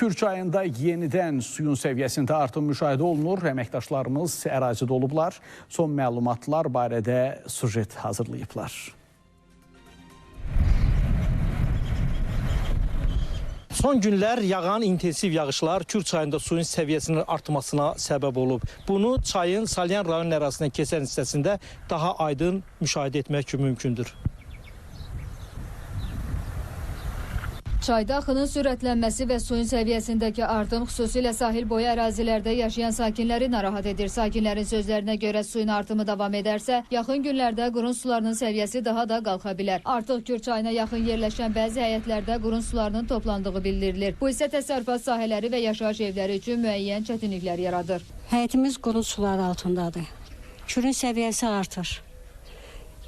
Kür çayında yenidən suyun səviyyəsində artım müşahidə olunur. Əməkdaşlarımız ərazidə olublar. Son məlumatlar barədə sujet hazırlayıblar. Son günlər yağan intensiv yağışlar Kür çayında suyun səviyyəsinin artmasına səbəb olub. Bunu çayın Salyan rayon ərazisindən keçən hissəsində daha aydın müşahidə etmək mümkündür. Çayda axının sürətlənməsi və suyun səviyyəsindəki artım xüsusilə sahil boyu ərazilərdə yaşayan sakinləri narahat edir. Sakinlərin sözlərinə görə suyun artımı davam edərsə, yaxın günlərdə qurun sularının səviyyəsi daha da qalxa bilər. Artıq Kür çayına yaxın yerləşən bəzi həyətlərdə qurun sularının toplandığı bildirilir. Bu isə təsərrüfat sahələri və yaşayış evləri üçün müəyyən çətinliklər yaradır. Həyətimiz qurun suları altındadır. Kürün səviyyəsi artır.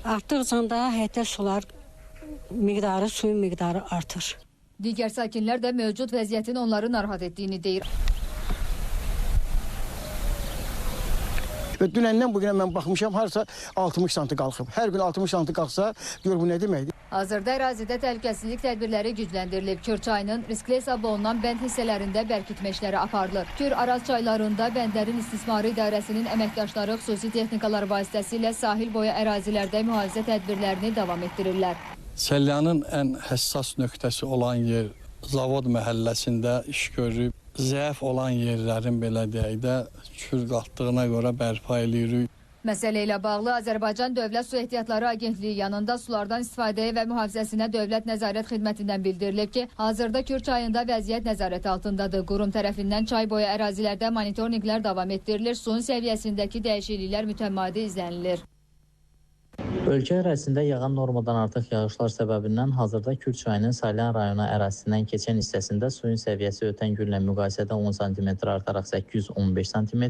Artdıqca da həyətdə suyun miqdarı artır. Digər sakinlər də mövcud vəziyyətin onları narahat etdiyini deyir. Dünəndən bugünə mən baxmışam, harasa 60 santı qalxıb. Hər gün 60 santı qalxsa, gör bu nə deməkdir? Hazırda ərazidə təhlükəsizlik tədbirləri gücləndirilib. Kür çayının riskli hesab olunan bənd hissələrində bərkitmə işləri aparılır. Kür Araz çaylarında bəndlərin istismarı idarəsinin əməkdaşları xüsusi texnikalar vasitəsilə sahil boyu ərazilərdə mühafizə tədbirlərini davam etdirirlər. Salyanın ən həssas nöqtəsi olan yer Zavod məhəlləsində iş görüb. Zəif olan yerlərin belə deyək də kür qalxdığına görə bərpa edirik. Məsələ ilə bağlı Azərbaycan Dövlət Su Ehtiyatları Agentliyi yanında sulardan istifadəyə və mühafizəsinə Dövlət Nəzarət Xidmətindən bildirilib ki, hazırda Kür çayında vəziyyət nəzarət altındadır. Qurum tərəfindən çay boyu ərazilərdə monitorinqlər davam etdirilir, suyun səviyyəsindəki dəyişikliklər mütəmadi izlənilir. Ölkə ərazisində yağan normadan artıq yağışlar səbəbindən hazırda Kür çayının Salyan rayonu ərazisindən keçən hissəsində suyun səviyyəsi ötən günlə müqayisədə 10 cm artaraq 815 cm,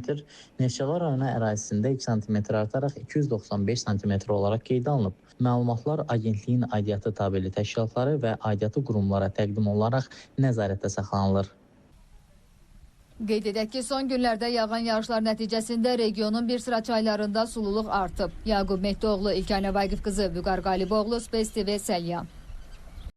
Neftçala rayonu ərazisində 2 cm artaraq 295 cm olaraq qeydə alınıb. Məlumatlar agentliyin aidiyyatı tabeli təşkilatları və aidiyyatı qurumlara təqdim olaraq nəzarətdə saxlanılır. Qeyd edək ki, son günlərdə yağan yağışlar nəticəsində regionun bir sıra çaylarında sululuq artıb. Yaqub Mehdioğlu, İlkənə Vaqif qızı, Vüqar Qaliboğlu, Space TV, Salyan.